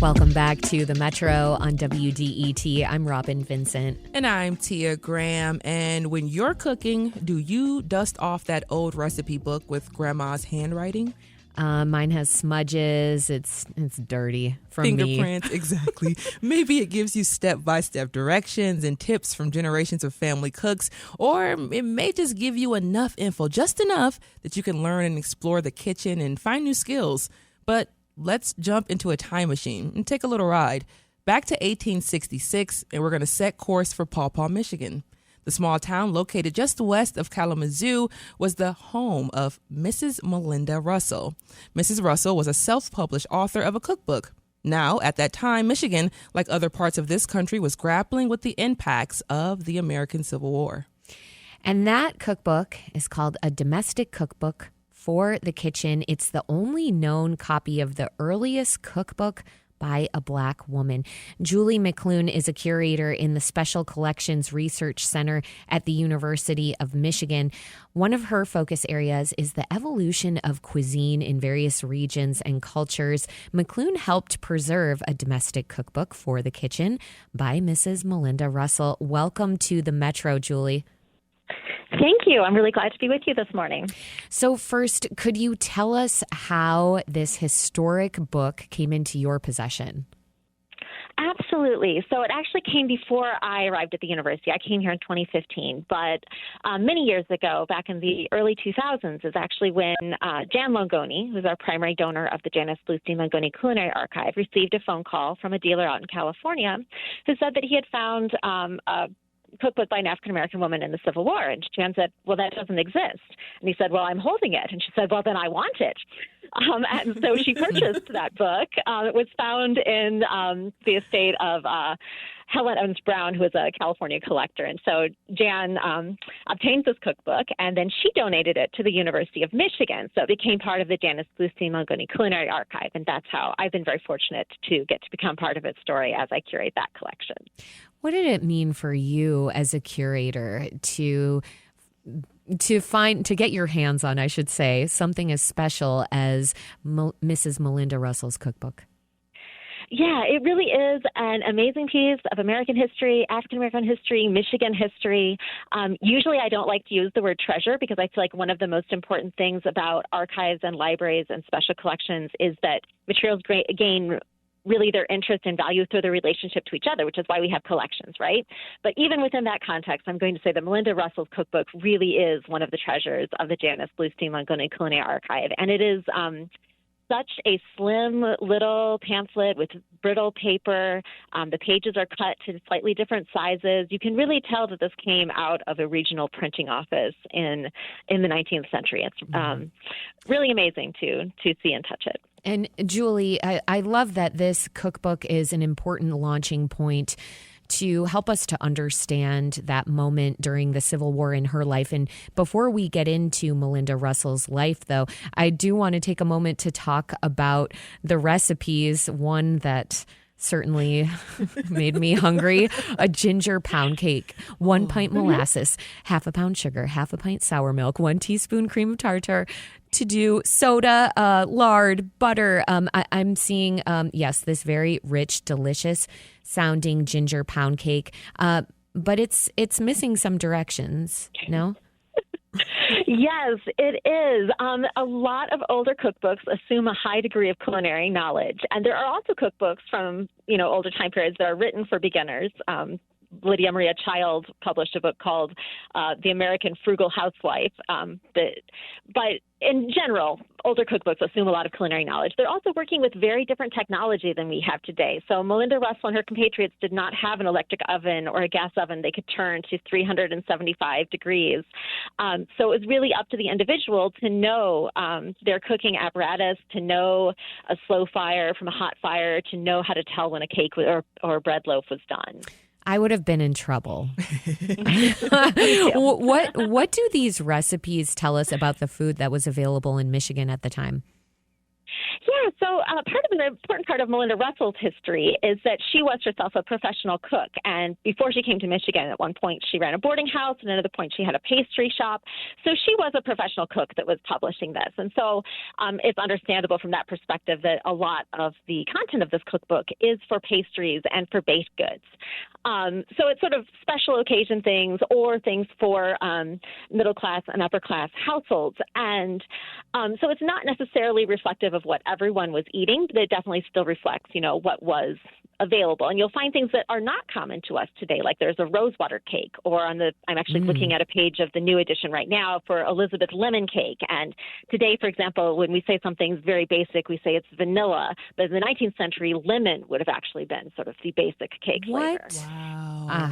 Welcome back to the Metro on WDET. I'm Robin Vincent. And I'm Tia Graham. And when you're cooking, do you dust off that old recipe book with grandma's handwriting? Mine has smudges. It's dirty from Fingerprints, me. Exactly. Maybe it gives you step-by-step directions and tips from generations of family cooks, or it may just give you enough info, just enough that you can learn and explore the kitchen and find new skills. But let's jump into a time machine and take a little ride back to 1866, and we're going to set course for Paw Paw, Michigan. The small town located just west of Kalamazoo was the home of Mrs. Melinda Russell. Mrs. Russell was a self-published author of a cookbook. Now, at that time, Michigan, like other parts of this country, was grappling with the impacts of the American Civil War. And that cookbook is called A Domestic Cookbook for the Kitchen. It's the only known copy of the earliest cookbook by a Black woman. Julie McLoone is a curator in the Special Collections Research Center at the University of Michigan. One of her focus areas is the evolution of cuisine in various regions and cultures. McLoone helped preserve a domestic cookbook for the kitchen by Mrs. Melinda Russell. Welcome to the Metro, Julie. Thank you. I'm really glad to be with you this morning. So first, could you tell us how this historic book came into your possession? Absolutely. So it actually came before I arrived at the university. I came here in 2015, but many years ago, back in the early 2000s, is actually when Jan Longoni, who's our primary donor of the Janice Bluestein Longoni Culinary Archive, received a phone call from a dealer out in California who said that he had found a cookbook by an African-American woman in the Civil War. And Jan said, well, that doesn't exist. And he said, well, I'm holding it. And she said, well, then I want it. And so she purchased that book. It was found in the estate of Helen Owens Brown, who is a California collector. And so Jan obtained this cookbook, and then she donated it to the University of Michigan. So it became part of the Janice Bluestein Longoni Culinary Archive. And that's how I've been very fortunate to get to become part of its story as I curate that collection. What did it mean for you as a curator to get your hands on, I should say, something as special as Mrs. Melinda Russell's cookbook? Yeah, it really is an amazing piece of American history, African-American history, Michigan history. Usually I don't like to use the word treasure because I feel like one of the most important things about archives and libraries and special collections is that materials gain really their interest and value through their relationship to each other, which is why we have collections, right? But even within that context, I'm going to say that Melinda Russell's cookbook really is one of the treasures of the Janice Bluestein Longoni Culinary Archive. And it is such a slim little pamphlet with brittle paper. The pages are cut to slightly different sizes. You can really tell that this came out of a regional printing office in the 19th century. It's really amazing to see and touch it. And Julie, I love that this cookbook is an important launching point to help us to understand that moment during the Civil War in her life. And before we get into Melinda Russell's life, though, I do want to take a moment to talk about the recipes. One that certainly made me hungry, a ginger pound cake, 1 pint molasses, half a pound sugar, half a pint sour milk, 1 teaspoon cream of tartar, to do soda, lard, butter. I'm seeing, yes, this very rich, delicious sounding ginger pound cake, but it's missing some directions, no? Yes, it is. A lot of older cookbooks assume a high degree of culinary knowledge. And there are also cookbooks from, older time periods that are written for beginners. Lydia Maria Child published a book called The American Frugal Housewife. But in general, older cookbooks assume a lot of culinary knowledge. They're also working with very different technology than we have today. So Melinda Russell and her compatriots did not have an electric oven or a gas oven they could turn to 375 degrees. So it was really up to the individual to know their cooking apparatus, to know a slow fire from a hot fire, to know how to tell when a cake or a bread loaf was done. I would have been in trouble. What do these recipes tell us about the food that was available in Michigan at the time? So part of an important part of Melinda Russell's history is that she was herself a professional cook. And before she came to Michigan, at one point she ran a boarding house, and at another point she had a pastry shop. So she was a professional cook that was publishing this. And so it's understandable from that perspective that a lot of the content of this cookbook is for pastries and for baked goods. So it's sort of special occasion things or things for middle class and upper class households. And so it's not necessarily reflective of what everyone was eating, but it definitely still reflects, what was available. And you'll find things that are not common to us today, like there's a rosewater cake, or I'm actually looking at a page of the new edition right now for Elizabeth lemon cake. And today, for example, when we say something's very basic, we say it's vanilla, but in the 19th century, lemon would have actually been sort of the basic cake flavor. Wow.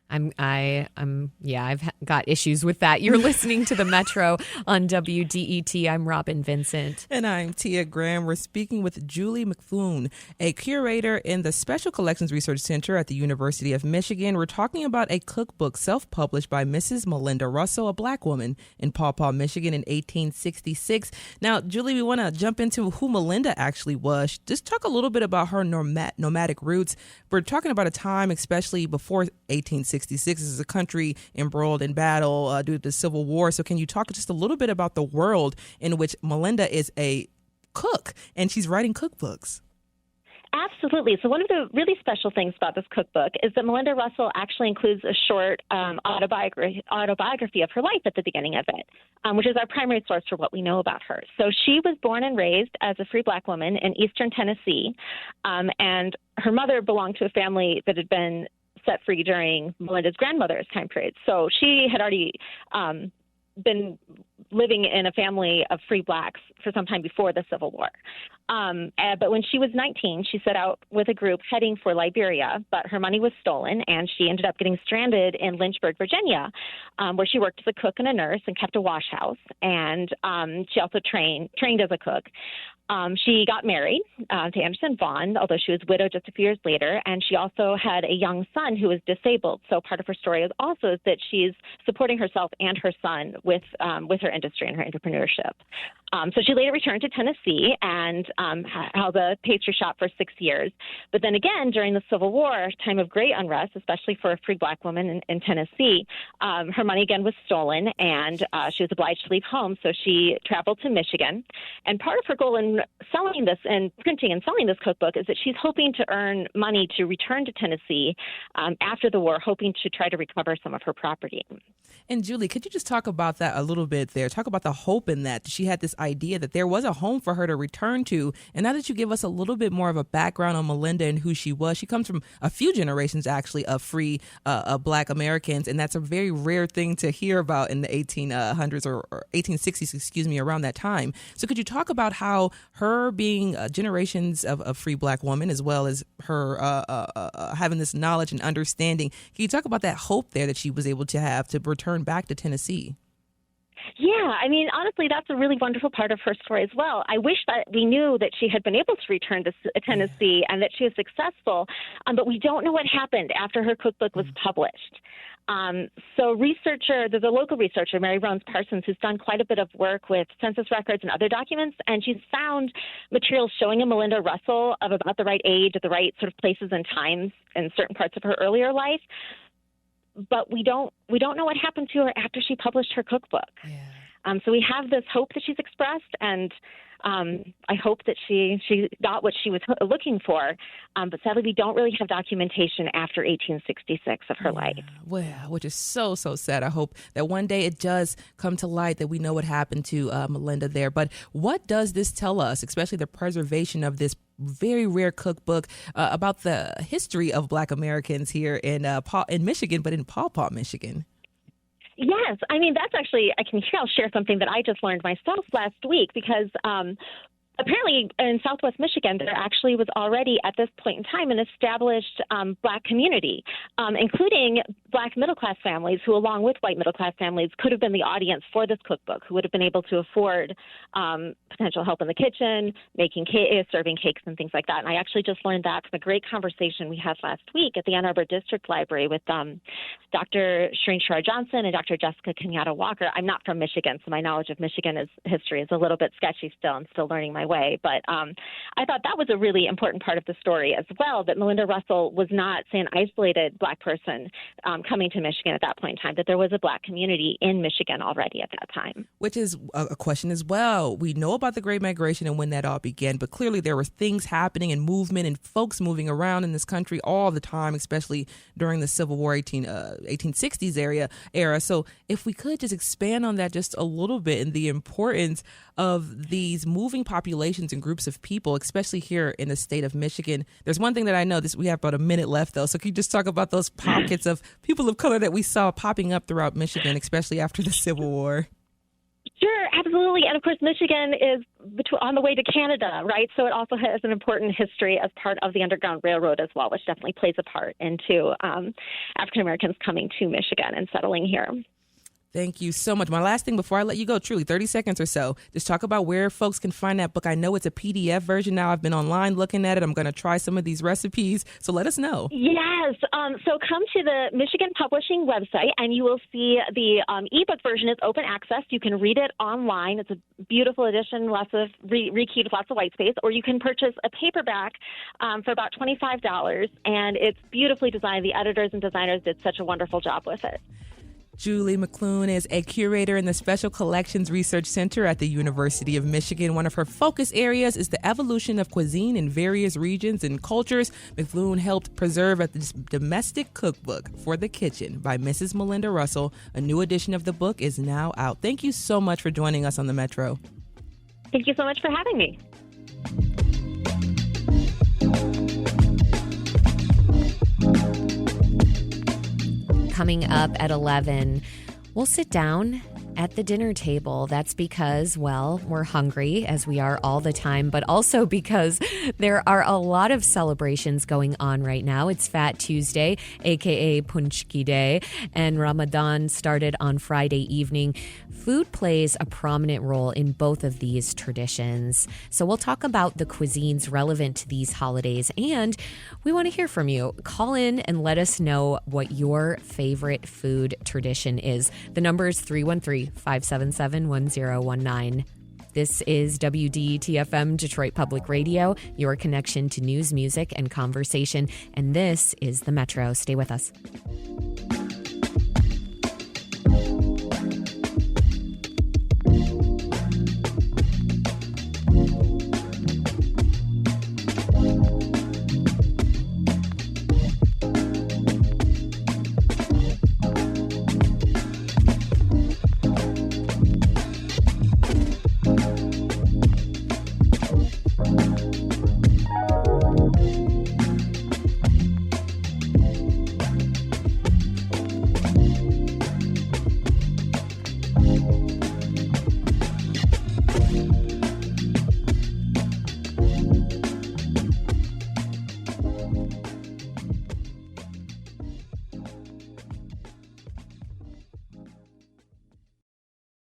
I've got issues with that. You're listening to the Metro on WDET. I'm Robin Vincent. And I'm Tia Graham. We're speaking with Julie McLoone, a curator in the Special Collections Research Center at the University of Michigan. We're talking about a cookbook self-published by Mrs. Melinda Russell, a Black woman in Paw Paw, Michigan in 1866. Now, Julie, we want to jump into who Melinda actually was. Just talk a little bit about her nomadic roots. We're talking about a time, especially before 1866. This is a country embroiled in battle due to the Civil War. So can you talk just a little bit about the world in which Melinda is a cook and she's writing cookbooks? Absolutely. So one of the really special things about this cookbook is that Melinda Russell actually includes a short autobiography of her life at the beginning of it, which is our primary source for what we know about her. So she was born and raised as a free Black woman in eastern Tennessee, and her mother belonged to a family that had been set free during Melinda's grandmother's time period. So she had already been living in a family of free Blacks for some time before the Civil War. But when she was 19, she set out with a group heading for Liberia, but her money was stolen, and she ended up getting stranded in Lynchburg, Virginia, where she worked as a cook and a nurse and kept a wash house. And she also trained as a cook. She got married to Anderson Vaughn, although she was widowed just a few years later, and she also had a young son who was disabled. So part of her story is also that she's supporting herself and her son with her industry and her entrepreneurship. So she later returned to Tennessee and held a pastry shop for 6 years. But then again, during the Civil War, time of great unrest, especially for a free Black woman in Tennessee, her money again was stolen, and she was obliged to leave home. So she traveled to Michigan. And part of her goal in selling this and printing and selling this cookbook is that she's hoping to earn money to return to Tennessee after the war, hoping to try to recover some of her property. And Julie, could you just talk about that a little bit there? Talk about the hope in that. She had this idea that there was a home for her to return to. And now that you give us a little bit more of a background on Melinda and who she was, she comes from a few generations, actually, of free Black Americans. And that's a very rare thing to hear about in the 1800s or 1860s, around that time. So could you talk about how her being generations of free Black woman, as well as her having this knowledge and understanding, can you talk about that hope there that she was able to have to return back to Tennessee? Yeah, I mean, honestly, that's a really wonderful part of her story as well. I wish that we knew that she had been able to return to Tennessee and that she was successful, but we don't know what happened after her cookbook was published. So there's a local researcher, Mary Rhones Parsons, who's done quite a bit of work with census records and other documents, and she's found materials showing a Melinda Russell of about the right age at the right sort of places and times in certain parts of her earlier life. But we don't know what happened to her after she published her cookbook. Yeah. So we have this hope that she's expressed, and I hope that she got what she was looking for. But sadly, we don't really have documentation after 1866 of her life. Well, which is so sad. I hope that one day it does come to light that we know what happened to Melinda there. But what does this tell us, especially the preservation of this very rare cookbook about the history of Black Americans here in Michigan, but in Paw Paw, Michigan? Yes. I mean, that's actually, I'll share something that I just learned myself last week, because apparently in Southwest Michigan, there actually was already at this point in time an established Black community, including Black middle-class families who, along with white middle-class families, could have been the audience for this cookbook, who would have been able to afford potential help in the kitchen, serving cakes and things like that. And I actually just learned that from a great conversation we had last week at the Ann Arbor District Library with Dr. Shreen Shar-Johnson and Dr. Jessica Kenyatta Walker. I'm not from Michigan, so my knowledge of Michigan history is a little bit sketchy still. I'm still learning my way. But I thought that was a really important part of the story as well, that Melinda Russell was not, say, an isolated Black person coming to Michigan at that point in time, that there was a Black community in Michigan already at that time. Which is a question as well. We know about the Great Migration and when that all began, but clearly there were things happening and movement and folks moving around in this country all the time, especially during the Civil War 1860s era. So if we could just expand on that just a little bit and the importance of these moving populations and groups of people, especially here in the state of Michigan. There's one thing that I know, we have about a minute left though, so can you just talk about those pockets of people of color that we saw popping up throughout Michigan, especially after the Civil War? Sure, absolutely. And of course, Michigan is on the way to Canada, right? So it also has an important history as part of the Underground Railroad as well, which definitely plays a part into African Americans coming to Michigan and settling here. Thank you so much. My last thing before I let you go, truly 30 seconds or so, just talk about where folks can find that book. I know it's a PDF version now. I've been online looking at it. I'm going to try some of these recipes. So let us know. Yes. So come to the Michigan Publishing website and you will see the ebook version is open access. You can read it online. It's a beautiful edition, lots of rekeyed with lots of white space. Or you can purchase a paperback for about $25. And it's beautifully designed. The editors and designers did such a wonderful job with it. Julie McLoone is a curator in the Special Collections Research Center at the University of Michigan. One of her focus areas is the evolution of cuisine in various regions and cultures. McLoone helped preserve a domestic cookbook for the kitchen by Mrs. Melinda Russell. A new edition of the book is now out. Thank you so much for joining us on the Metro. Thank you so much for having me. Coming up at 11, we'll sit down at the dinner table. That's because, well, we're hungry, as we are all the time, but also because there are a lot of celebrations going on right now. It's Fat Tuesday, aka Punchki Day, and Ramadan started on Friday evening. Food plays a prominent role in both of these traditions. So we'll talk about the cuisines relevant to these holidays, and we want to hear from you. Call in and let us know what your favorite food tradition is. The number is 313-577-1019. This is WDTFM, Detroit Public Radio, your connection to news, music, and conversation. And this is The Metro. Stay with us.